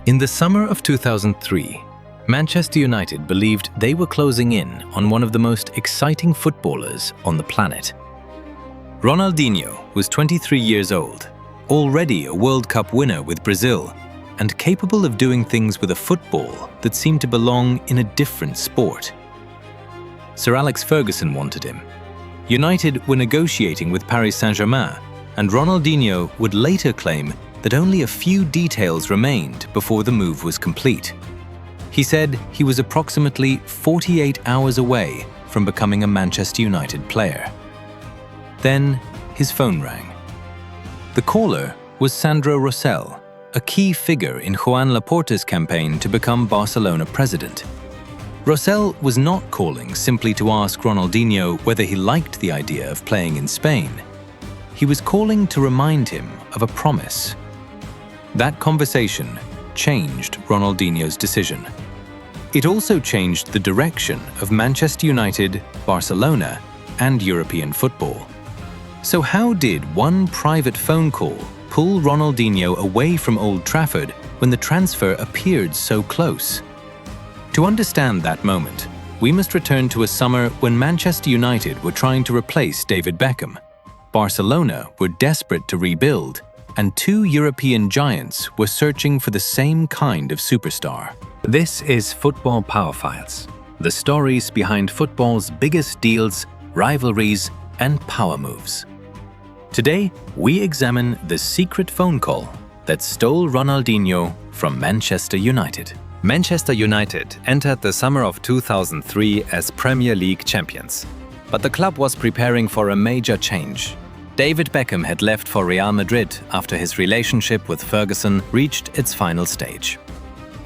In the summer of 2003, Manchester United believed they were closing in on one of the most exciting footballers on the planet. Ronaldinho was 23 years old, already a World Cup winner with Brazil, and capable of doing things with a football that seemed to belong in a different sport. Sir Alex Ferguson wanted him. United were negotiating with Paris Saint-Germain, and Ronaldinho would later claim that only a few details remained before the move was complete. He said he was approximately 48 hours away from becoming a Manchester United player. Then his phone rang. The caller was Sandro Rosell, a key figure in Joan Laporta's campaign to become Barcelona president. Rosell was not calling simply to ask Ronaldinho whether he liked the idea of playing in Spain. He was calling to remind him of a promise. That conversation changed Ronaldinho's decision. It also changed the direction of Manchester United, Barcelona, and European football. So how did one private phone call pull Ronaldinho away from Old Trafford when the transfer appeared so close? To understand that moment, we must return to a summer when Manchester United were trying to replace David Beckham. Barcelona were desperate to rebuild, and two European giants were searching for the same kind of superstar. This is Football Power Files, the stories behind football's biggest deals, rivalries, and power moves. Today, we examine the secret phone call that stole Ronaldinho from Manchester United. Manchester United entered the summer of 2003 as Premier League champions. But the club was preparing for a major change. David Beckham had left for Real Madrid after his relationship with Ferguson reached its final stage.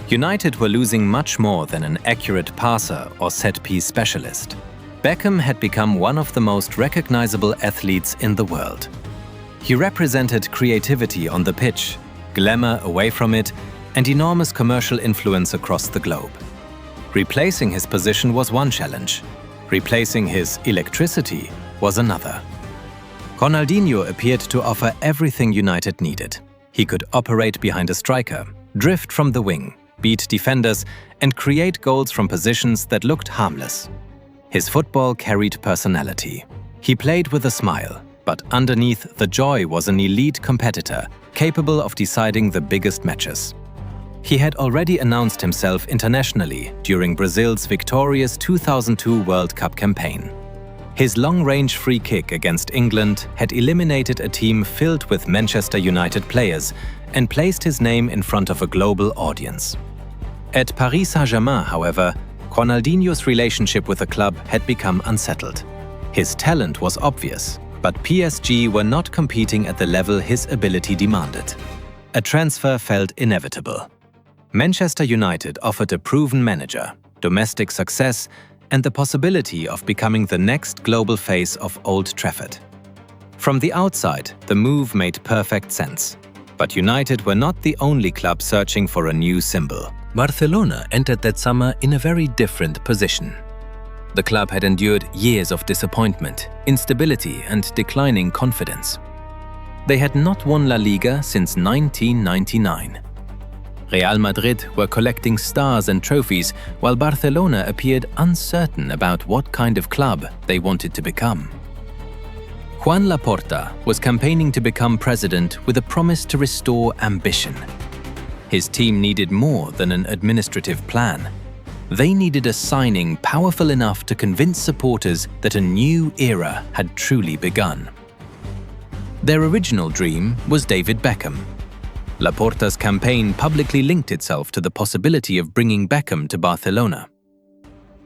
United were losing much more than an accurate passer or set-piece specialist. Beckham had become one of the most recognizable athletes in the world. He represented creativity on the pitch, glamour away from it, and enormous commercial influence across the globe. Replacing his position was one challenge. Replacing his electricity was another. Ronaldinho appeared to offer everything United needed. He could operate behind a striker, drift from the wing, beat defenders, and create goals from positions that looked harmless. His football carried personality. He played with a smile, but underneath the joy was an elite competitor, capable of deciding the biggest matches. He had already announced himself internationally during Brazil's victorious 2002 World Cup campaign. His long-range free kick against England had eliminated a team filled with Manchester United players and placed his name in front of a global audience. At Paris Saint-Germain, however, Ronaldinho's relationship with the club had become unsettled. His talent was obvious, but PSG were not competing at the level his ability demanded. A transfer felt inevitable. Manchester United offered a proven manager, domestic success, and the possibility of becoming the next global face of Old Trafford. From the outside, the move made perfect sense. But United were not the only club searching for a new symbol. Barcelona entered that summer in a very different position. The club had endured years of disappointment, instability, and declining confidence. They had not won La Liga since 1999. Real Madrid were collecting stars and trophies, while Barcelona appeared uncertain about what kind of club they wanted to become. Joan Laporta was campaigning to become president with a promise to restore ambition. His team needed more than an administrative plan. They needed a signing powerful enough to convince supporters that a new era had truly begun. Their original dream was David Beckham. Laporta's campaign publicly linked itself to the possibility of bringing Beckham to Barcelona.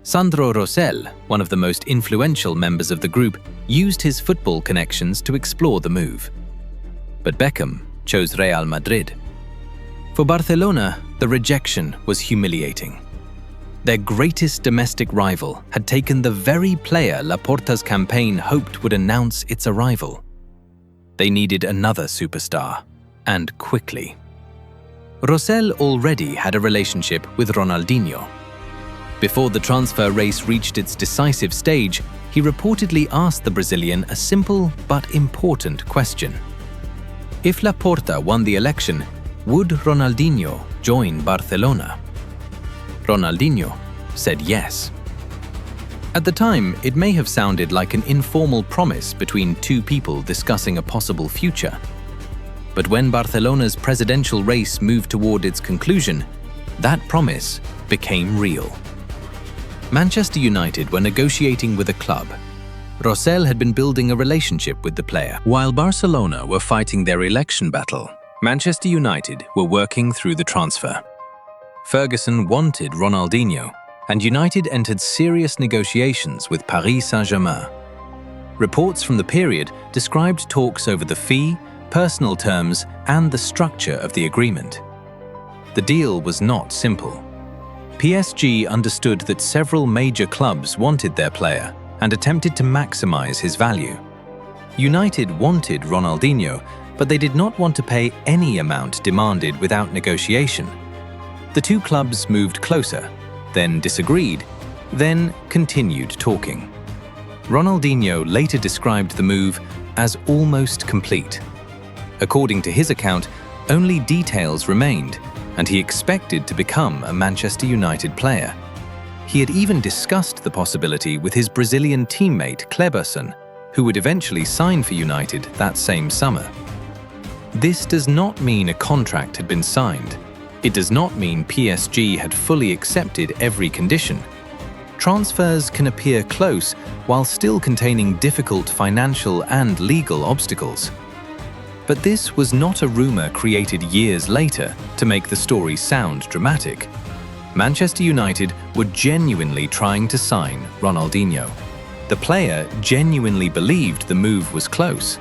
Sandro Rosell, one of the most influential members of the group, used his football connections to explore the move. But Beckham chose Real Madrid. For Barcelona, the rejection was humiliating. Their greatest domestic rival had taken the very player Laporta's campaign hoped would announce its arrival. They needed another superstar. And quickly. Rosell already had a relationship with Ronaldinho. Before the transfer race reached its decisive stage, he reportedly asked the Brazilian a simple but important question. If Laporta won the election, would Ronaldinho join Barcelona? Ronaldinho said yes. At the time, it may have sounded like an informal promise between two people discussing a possible future. But when Barcelona's presidential race moved toward its conclusion, that promise became real. Manchester United were negotiating with a club. Rosell had been building a relationship with the player. While Barcelona were fighting their election battle, Manchester United were working through the transfer. Ferguson wanted Ronaldinho, and United entered serious negotiations with Paris Saint-Germain. Reports from the period described talks over the fee, personal terms, and the structure of the agreement. The deal was not simple. PSG understood that several major clubs wanted their player and attempted to maximize his value. United wanted Ronaldinho, but they did not want to pay any amount demanded without negotiation. The two clubs moved closer, then disagreed, then continued talking. Ronaldinho later described the move as almost complete. According to his account, only details remained, and he expected to become a Manchester United player. He had even discussed the possibility with his Brazilian teammate Kleberson, who would eventually sign for United that same summer. This does not mean a contract had been signed. It does not mean PSG had fully accepted every condition. Transfers can appear close while still containing difficult financial and legal obstacles. But this was not a rumor created years later to make the story sound dramatic. Manchester United were genuinely trying to sign Ronaldinho. The player genuinely believed the move was close.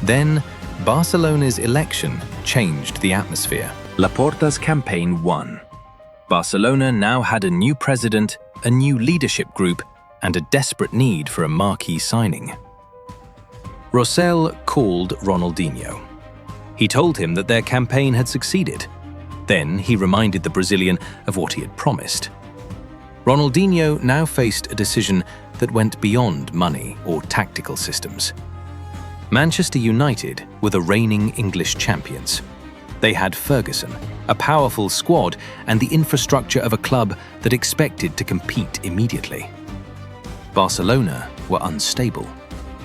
Then, Barcelona's election changed the atmosphere. Laporta's campaign won. Barcelona now had a new president, a new leadership group, and a desperate need for a marquee signing. Rosell called Ronaldinho. He told him that their campaign had succeeded. Then he reminded the Brazilian of what he had promised. Ronaldinho now faced a decision that went beyond money or tactical systems. Manchester United were the reigning English champions. They had Ferguson, a powerful squad, and the infrastructure of a club that expected to compete immediately. Barcelona were unstable.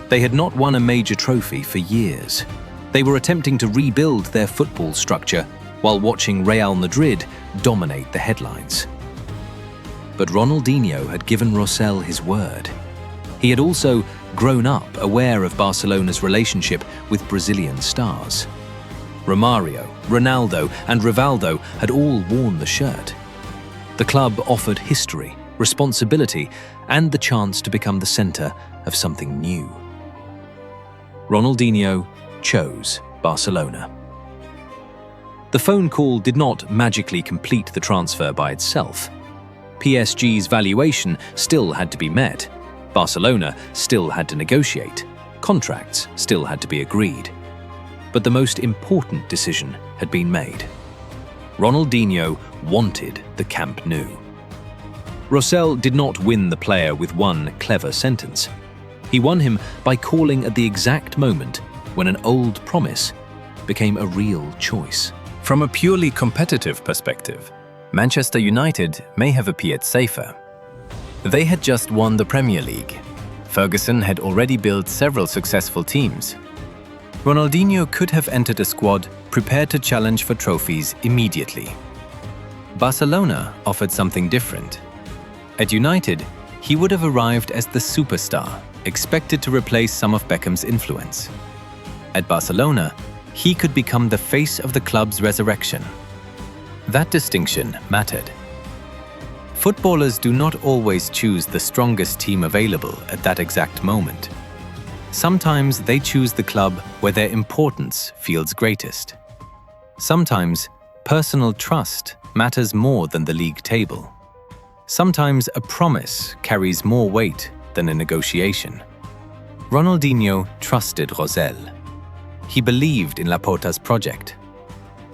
They had not won a major trophy for years. They were attempting to rebuild their football structure while watching Real Madrid dominate the headlines. But Ronaldinho had given Rosell his word. He had also grown up aware of Barcelona's relationship with Brazilian stars. Romario, Ronaldo, and Rivaldo had all worn the shirt. The club offered history, responsibility, and the chance to become the center of something new. Ronaldinho chose Barcelona. The phone call did not magically complete the transfer by itself. PSG's valuation still had to be met. Barcelona still had to negotiate. Contracts still had to be agreed. But the most important decision had been made. Ronaldinho wanted the Camp Nou. Rosell did not win the player with one clever sentence. He won him by calling at the exact moment when an old promise became a real choice. From a purely competitive perspective, Manchester United may have appeared safer. They had just won the Premier League. Ferguson had already built several successful teams. Ronaldinho could have entered a squad prepared to challenge for trophies immediately. Barcelona offered something different. At United, he would have arrived as the superstar, expected to replace some of Beckham's influence. At Barcelona, he could become the face of the club's resurrection. That distinction mattered. Footballers do not always choose the strongest team available at that exact moment. Sometimes they choose the club where their importance feels greatest. Sometimes personal trust matters more than the league table. Sometimes a promise carries more weight than a negotiation. Ronaldinho trusted Rosell. He believed in Laporta's project.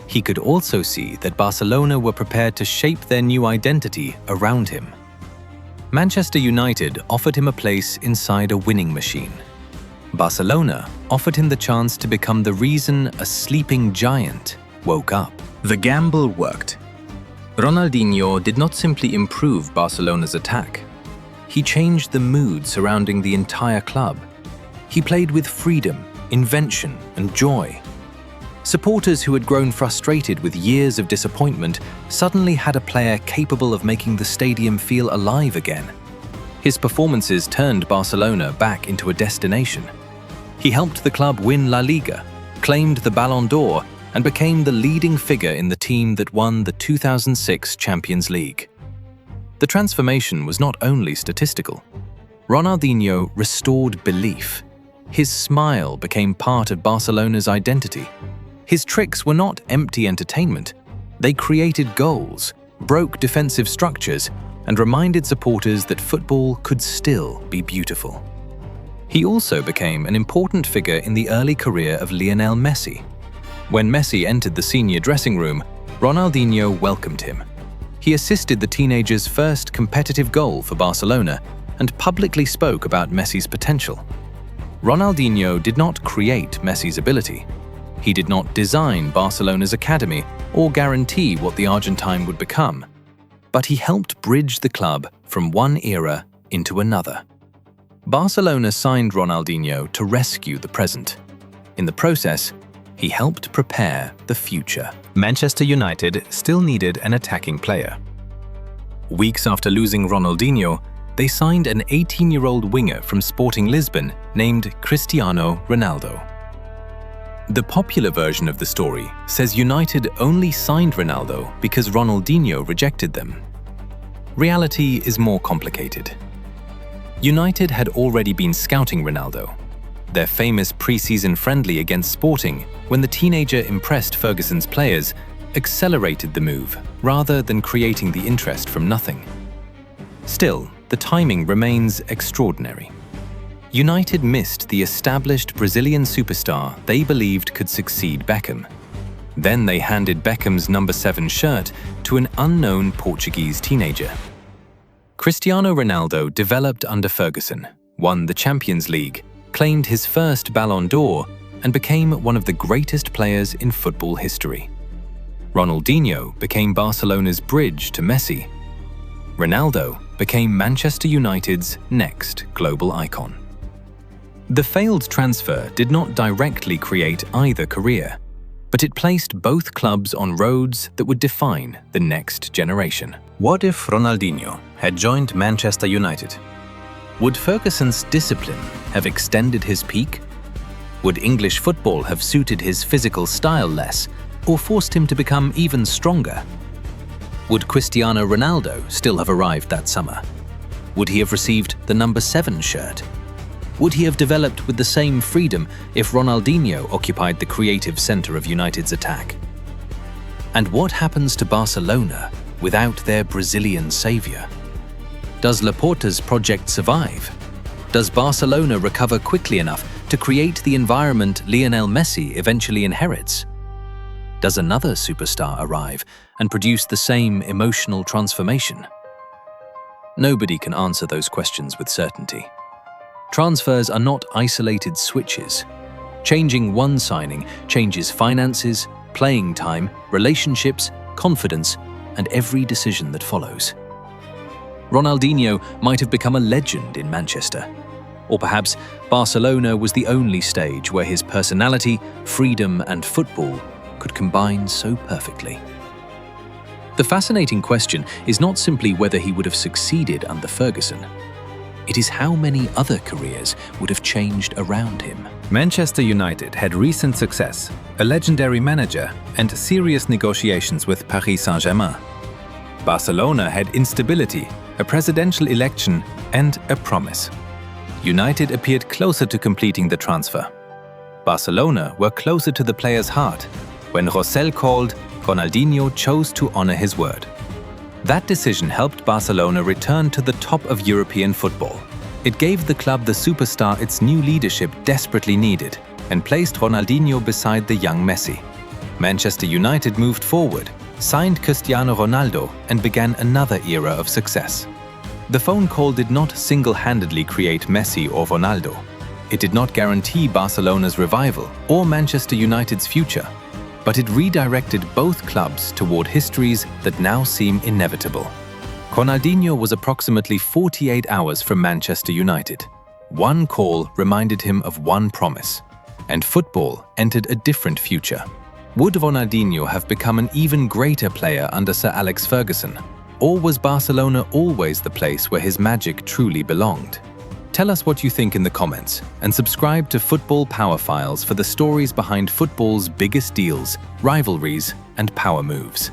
He could also see that Barcelona were prepared to shape their new identity around him. Manchester United offered him a place inside a winning machine. Barcelona offered him the chance to become the reason a sleeping giant woke up. The gamble worked. Ronaldinho did not simply improve Barcelona's attack. He changed the mood surrounding the entire club. He played with freedom, invention, and joy. Supporters who had grown frustrated with years of disappointment suddenly had a player capable of making the stadium feel alive again. His performances turned Barcelona back into a destination. He helped the club win La Liga, claimed the Ballon d'Or, and became the leading figure in the team that won the 2006 Champions League. The transformation was not only statistical. Ronaldinho restored belief. His smile became part of Barcelona's identity. His tricks were not empty entertainment. They created goals, broke defensive structures, and reminded supporters that football could still be beautiful. He also became an important figure in the early career of Lionel Messi. When Messi entered the senior dressing room, Ronaldinho welcomed him. He assisted the teenager's first competitive goal for Barcelona and publicly spoke about Messi's potential. Ronaldinho did not create Messi's ability. He did not design Barcelona's academy or guarantee what the Argentine would become, but he helped bridge the club from one era into another. Barcelona signed Ronaldinho to rescue the present. In the process, he helped prepare the future. Manchester United still needed an attacking player. Weeks after losing Ronaldinho, they signed an 18-year-old winger from Sporting Lisbon named Cristiano Ronaldo. The popular version of the story says United only signed Ronaldo because Ronaldinho rejected them. Reality is more complicated. United had already been scouting Ronaldo. Their famous pre-season friendly against Sporting, when the teenager impressed Ferguson's players, accelerated the move rather than creating the interest from nothing. Still, the timing remains extraordinary. United missed the established Brazilian superstar they believed could succeed Beckham. Then they handed Beckham's number 7 shirt to an unknown Portuguese teenager. Cristiano Ronaldo developed under Ferguson, won the Champions League, claimed his first Ballon d'Or, and became one of the greatest players in football history. Ronaldinho became Barcelona's bridge to Messi. Ronaldo became Manchester United's next global icon. The failed transfer did not directly create either career, but it placed both clubs on roads that would define the next generation. What if Ronaldinho had joined Manchester United? Would Ferguson's discipline have extended his peak? Would English football have suited his physical style less, or forced him to become even stronger? Would Cristiano Ronaldo still have arrived that summer? Would he have received the number 7 shirt? Would he have developed with the same freedom if Ronaldinho occupied the creative center of United's attack? And what happens to Barcelona without their Brazilian savior? Does Laporta's project survive? Does Barcelona recover quickly enough to create the environment Lionel Messi eventually inherits? Does another superstar arrive and produce the same emotional transformation? Nobody can answer those questions with certainty. Transfers are not isolated switches. Changing one signing changes finances, playing time, relationships, confidence, and every decision that follows. Ronaldinho might have become a legend in Manchester. Or perhaps Barcelona was the only stage where his personality, freedom, and football could combine so perfectly. The fascinating question is not simply whether he would have succeeded under Ferguson. It is how many other careers would have changed around him. Manchester United had recent success, a legendary manager, and serious negotiations with Paris Saint-Germain. Barcelona had instability, a presidential election, and a promise. United appeared closer to completing the transfer. Barcelona were closer to the player's heart. When Rosell called, Ronaldinho chose to honor his word. That decision helped Barcelona return to the top of European football. It gave the club the superstar its new leadership desperately needed and placed Ronaldinho beside the young Messi. Manchester United moved forward, signed Cristiano Ronaldo, and began another era of success. The phone call did not single-handedly create Messi or Ronaldo. It did not guarantee Barcelona's revival or Manchester United's future. but it redirected both clubs toward histories that now seem inevitable. Ronaldinho was approximately 48 hours from Manchester United. One call reminded him of one promise, and football entered a different future. Would Ronaldinho have become an even greater player under Sir Alex Ferguson? Or was Barcelona always the place where his magic truly belonged? Tell us what you think in the comments, and subscribe to Football Power Files for the stories behind football's biggest deals, rivalries, and power moves.